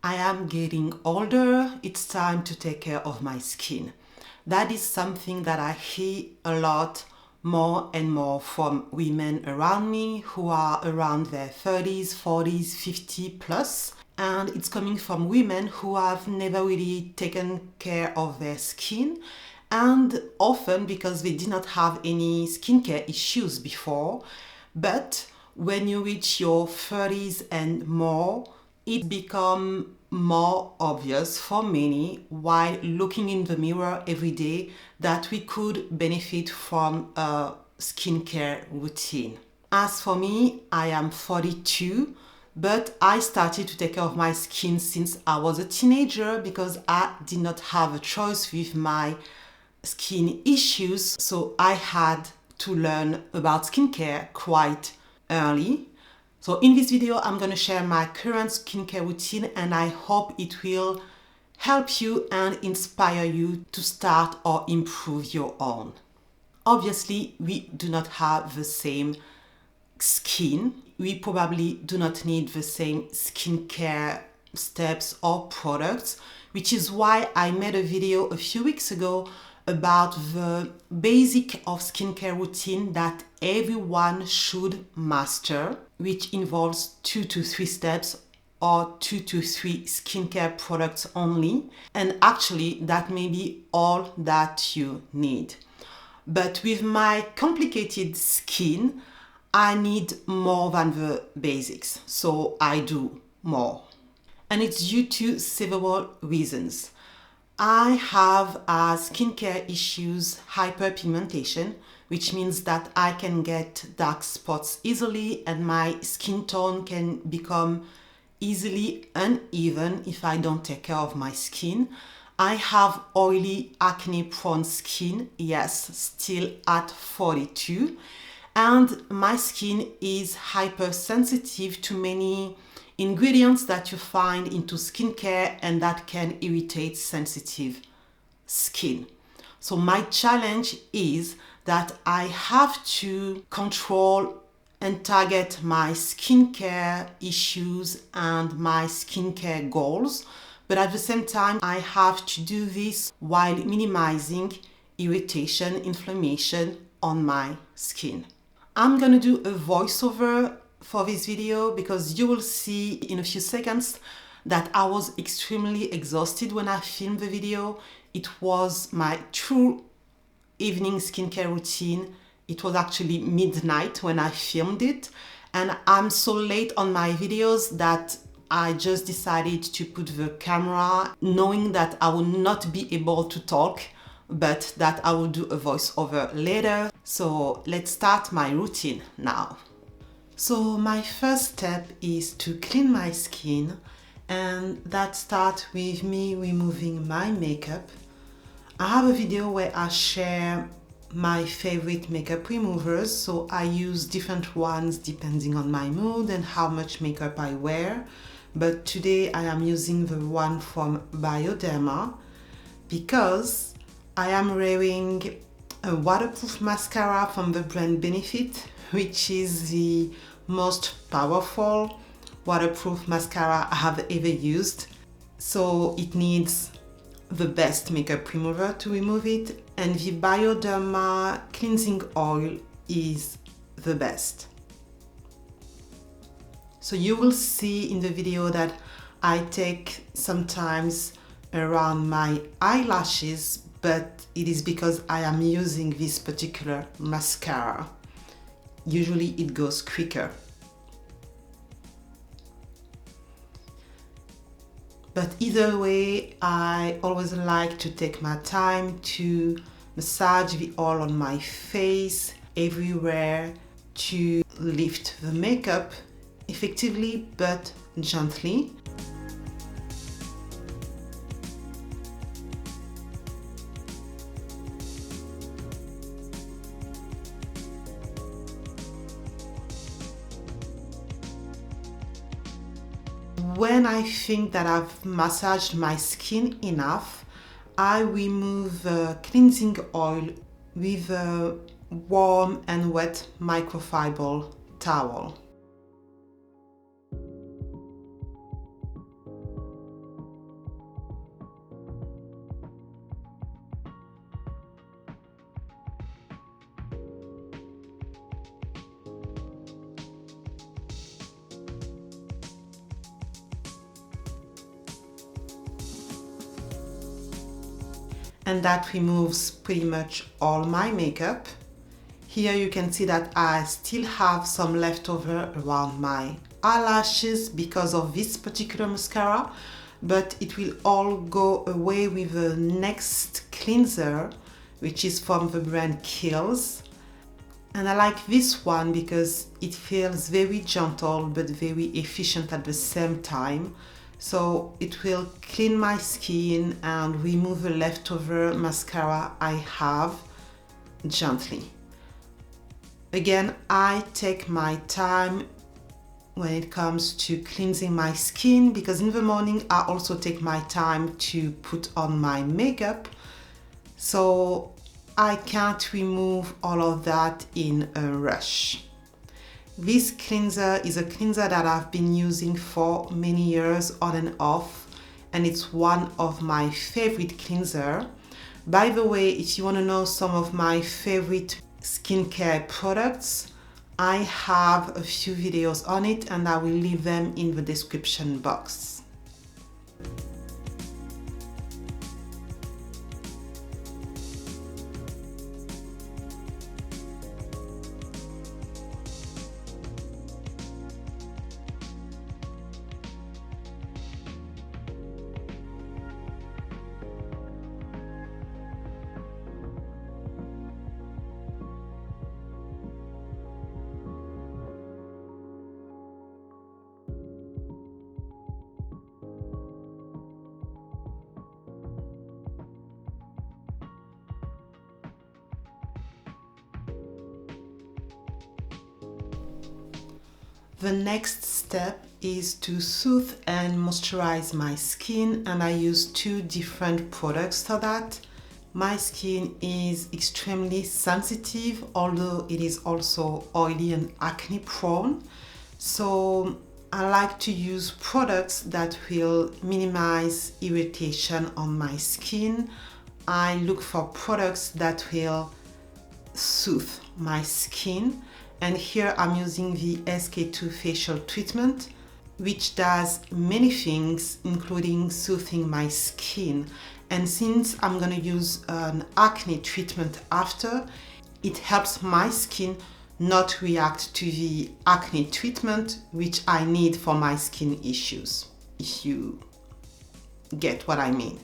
I am getting older, it's time to take care of my skin. That is something that I hear a lot more and more from women around me who are around their 30s, 40s, 50 plus. And it's coming from women who have never really taken care of their skin, and often because they did not have any skincare issues before. But when you reach your 30s and more, it becomes more obvious for many while looking in the mirror every day that we could benefit from a skincare routine. As for me, I am 42, but I started to take care of my skin since I was a teenager because I did not have a choice with my skin issues, so I had to learn about skincare quite early. So in this video, I'm going to share my current skincare routine, and I hope it will help you and inspire you to start or improve your own. Obviously, we do not have the same skin. We probably do not need the same skincare steps or products, which is why I made a video a few weeks ago about the basic of skincare routine that everyone should master, which involves 2 to 3 steps or 2 to 3 skincare products only. And actually, that may be all that you need. But with my complicated skin, I need more than the basics, so I do more. And it's due to several reasons. I have skincare issues, hyperpigmentation, which means that I can get dark spots easily and my skin tone can become easily uneven if I don't take care of my skin. I have oily, acne-prone skin, yes, still at 42. And my skin is hypersensitive to many ingredients that you find into skincare and that can irritate sensitive skin. So my challenge is that I have to control and target my skincare issues and my skincare goals, but at the same time I have to do this while minimizing irritation, inflammation on my skin. I'm gonna do a voiceover for this video because you will see in a few seconds that I was extremely exhausted when I filmed the video. It was my true evening skincare routine. It was actually midnight when I filmed it, and I'm so late on my videos that I just decided to put the camera knowing that I will not be able to talk, but that I will do a voiceover later. So let's start my routine now. So my first step is to clean my skin, and that starts with me removing my makeup. I have a video where I share my favorite makeup removers, so I use different ones depending on my mood and how much makeup I wear. But today I am using the one from Bioderma because I am wearing a waterproof mascara from the brand Benefit, which is the most powerful waterproof mascara I have ever used. So it needs the best makeup remover to remove it, and the Bioderma cleansing oil is the best. So you will see in the video that I take sometimes around my eyelashes, but it is because I am using this particular mascara. Usually it goes quicker. But either way, I always like to take my time to massage the oil on my face, everywhere, to lift the makeup effectively but gently. When I think that I've massaged my skin enough, I remove the cleansing oil with a warm and wet microfiber towel. and that removes pretty much all my makeup. Here you can see that I still have some leftover around my eyelashes because of this particular mascara, but it will all go away with the next cleanser, which is from the brand Kiehl. And I like this one because it feels very gentle but very efficient at the same time. So it will clean my skin and remove the leftover mascara I have gently. Again, I take my time when it comes to cleansing my skin, because in the morning I also take my time to put on my makeup. So I can't remove all of that in a rush. This cleanser is a cleanser that I've been using for many years on and off, and it's one of my favorite cleanser. By the way, if you want to know some of my favorite skincare products, I have a few videos on it and I will leave them in the description box. The next step is to soothe and moisturize my skin, and I use two different products for that. My skin is extremely sensitive, although it is also oily and acne prone. So I like to use products that will minimize irritation on my skin. I look for products that will soothe my skin. And here I'm using the SK2 facial treatment, which does many things, including soothing my skin. And since I'm going to use an acne treatment after, it helps my skin not react to the acne treatment, which I need for my skin issues, if you get what I mean.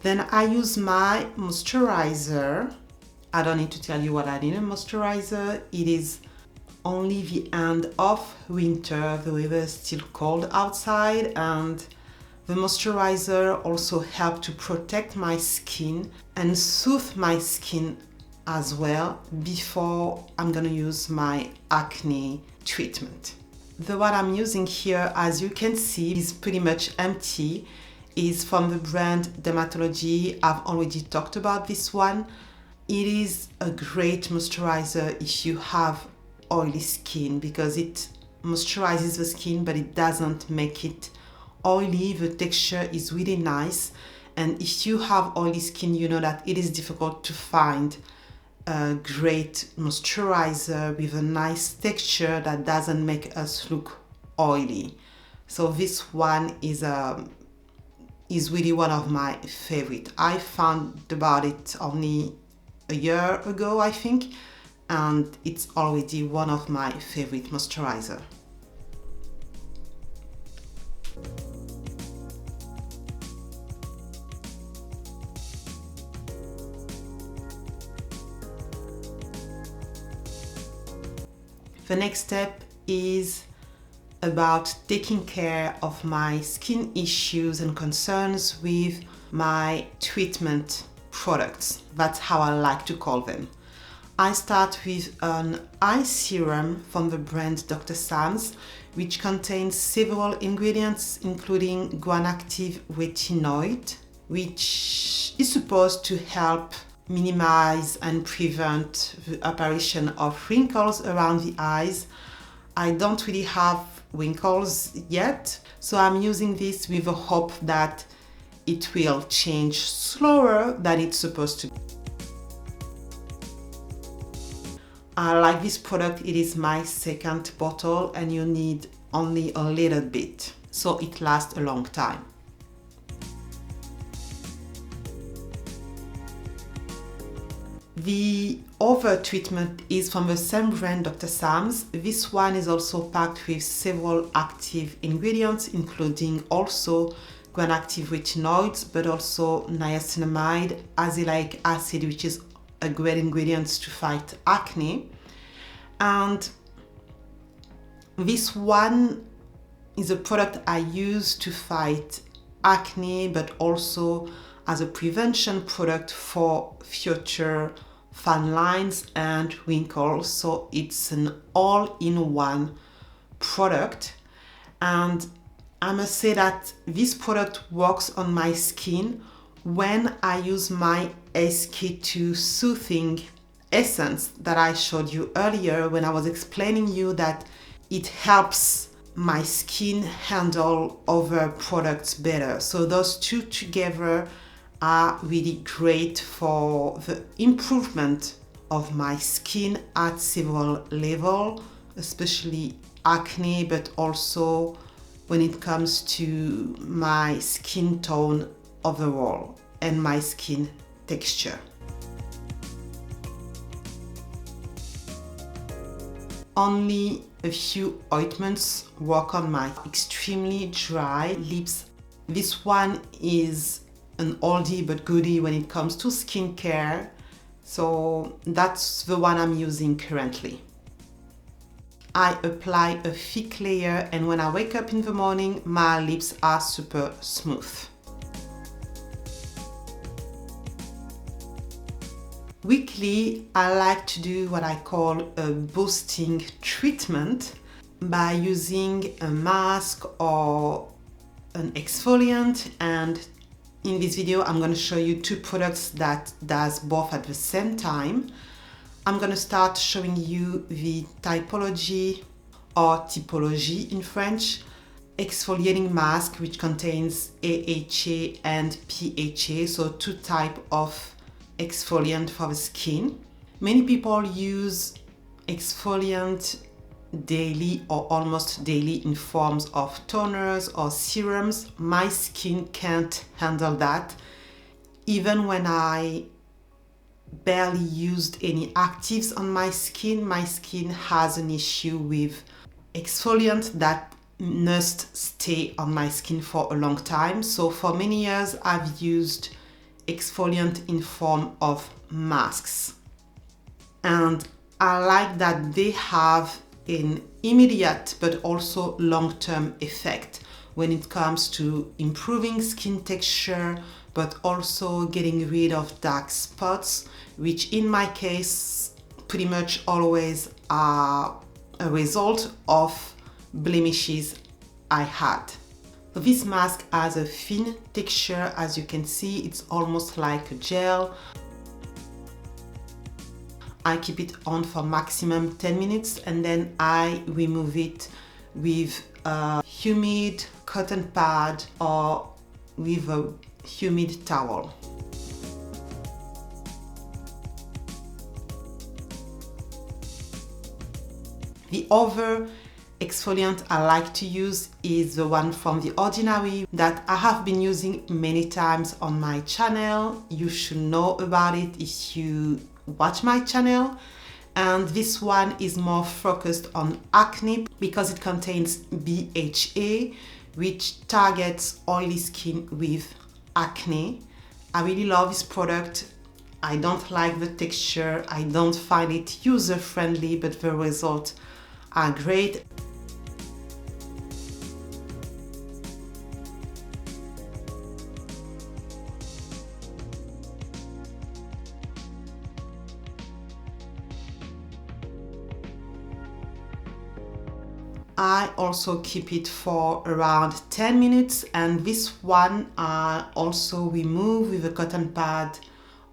Then I use my moisturizer. I don't need to tell you what I need in a moisturizer. It is only the end of winter. The weather is still cold outside, and the moisturizer also helps to protect my skin and soothe my skin as well before I'm gonna use my acne treatment. The one I'm using here, as you can see, is pretty much empty. Is from the brand Dermatology. I've already talked about this one. It is a great moisturizer if you have oily skin, because it moisturizes the skin but it doesn't make it oily. The texture is really nice, and if you have oily skin, you know that it is difficult to find a great moisturizer with a nice texture that doesn't make us look oily. So this one is really one of my favorite. I found about it only a year ago, I think, and it's already one of my favorite moisturizer. The next step is about taking care of my skin issues and concerns with my treatment products. That's how I like to call them. I start with an eye serum from the brand Dr. Sam's, which contains several ingredients, including guanactive retinoid, which is supposed to help minimize and prevent the apparition of wrinkles around the eyes. I don't really have wrinkles yet, so I'm using this with the hope that it will change slower than it's supposed to. I like this product. It is my second bottle and you need only a little bit, so it lasts a long time. The other treatment is from the same brand, Dr. Sam's. This one is also packed with several active ingredients, including also gram-active retinoids, but also niacinamide, azelaic acid, which is a great ingredient to fight acne. And this one is a product I use to fight acne, but also as a prevention product for future fine lines and wrinkles. So it's an all-in-one product, and I must say that this product works on my skin when I use my SK2 Soothing Essence that I showed you earlier when I was explaining you that it helps my skin handle other products better. So those two together are really great for the improvement of my skin at several levels, especially acne, but also when it comes to my skin tone overall and my skin texture. Only a few ointments work on my extremely dry lips. This one is an oldie but goodie when it comes to skincare, so that's the one I'm using currently. I apply a thick layer, and when I wake up in the morning, my lips are super smooth. Weekly, I like to do what I call a boosting treatment by using a mask or an exfoliant, and in this video I'm going to show you two products that does both at the same time. I'm going to start showing you the Typology, or Typology in French, exfoliating mask, which contains AHA and PHA, so two types of exfoliant for the skin. Many people use exfoliant daily or almost daily in forms of toners or serums. My skin can't handle that. Even when I barely used any actives on my skin has an issue with exfoliant that must stay on my skin for a long time. So for many years I've used exfoliant in form of masks, and I like that they have an immediate but also long-term effect when it comes to improving skin texture, but also getting rid of dark spots, which in my case pretty much always are a result of blemishes I had. This mask has a thin texture. As you can see, it's almost like a gel. I keep it on for maximum 10 minutes and then I remove it with a humid cotton pad or with a humid towel. The other exfoliant I like to use is the one from the Ordinary that I have been using many times on my channel. You should know about it if you watch my channel. And this one is more focused on acne because it contains BHA, which targets oily skin with acne. I really love this product. I don't like the texture. I don't find it user-friendly, but the results are great. I also keep it for around 10 minutes, and this one I also remove with a cotton pad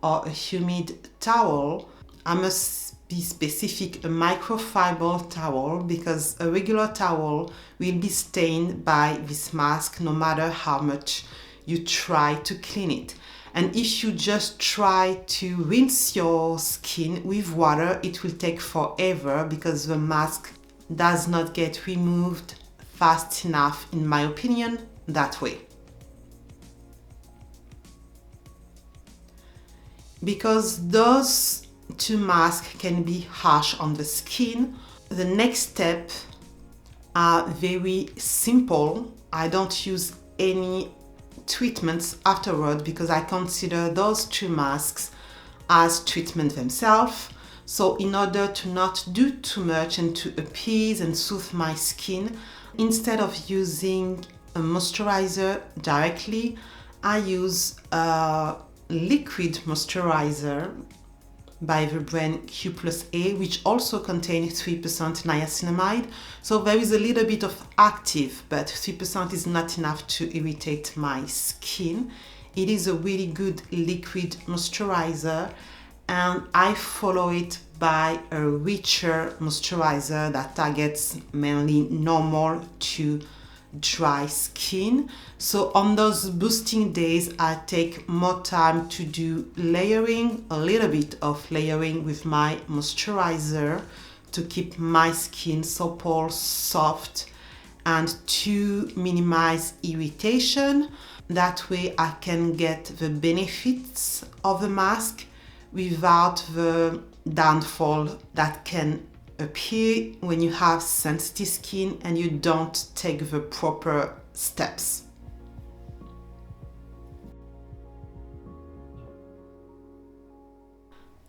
or a humid towel. I must be specific, a microfiber towel, because a regular towel will be stained by this mask no matter how much you try to clean it. And if you just try to rinse your skin with water, it will take forever because the mask does not get removed fast enough, in my opinion, that way. Because those two masks can be harsh on the skin, the next step are very simple. I don't use any treatments afterward because I consider those two masks as treatment themselves. So in order to not do too much and to appease and soothe my skin, instead of using a moisturizer directly, I use a liquid moisturizer by the brand Kiehl, which also contains 3% niacinamide. So there is a little bit of active, but 3% is not enough to irritate my skin. It is a really good liquid moisturizer, and I follow it by a richer moisturizer that targets mainly normal to dry skin. So on those boosting days, I take more time to do layering, a little bit of layering with my moisturizer to keep my skin supple, soft, and to minimize irritation. That way I can get the benefits of the mask without the downfall that can appear when you have sensitive skin and you don't take the proper steps.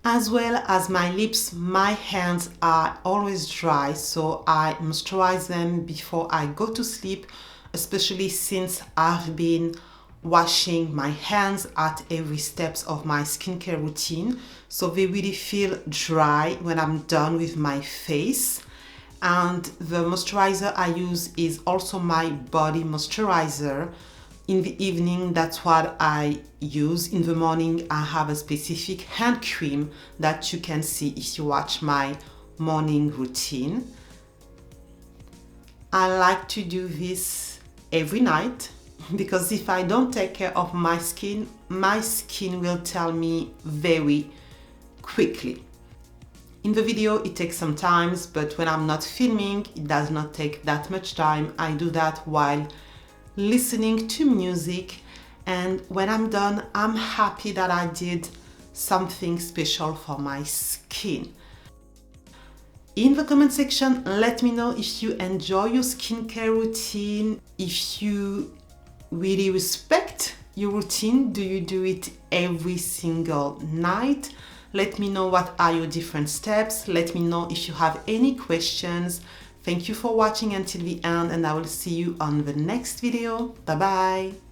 As well as my lips, my hands are always dry, so I moisturize them before I go to sleep, especially since I've been washing my hands at every steps of my skincare routine, so they really feel dry when I'm done with my face. And the moisturizer I use is also my body moisturizer. In the evening, that's what I use. In the morning, I have a specific hand cream that you can see if you watch my morning routine. I like to do this every night, because if I don't take care of my skin will tell me very quickly. In the video it takes some time, but when I'm not filming it does not take that much time. I do that while listening to music, and when I'm done, I'm happy that I did something special for my skin. In the comment section, let me know if you enjoy your skincare routine, if you really respect your routine. Do you do it every single night? Let me know what are your different steps. Let me know if you have any questions. Thank you for watching until the end, and I will see you on the next video. Bye bye.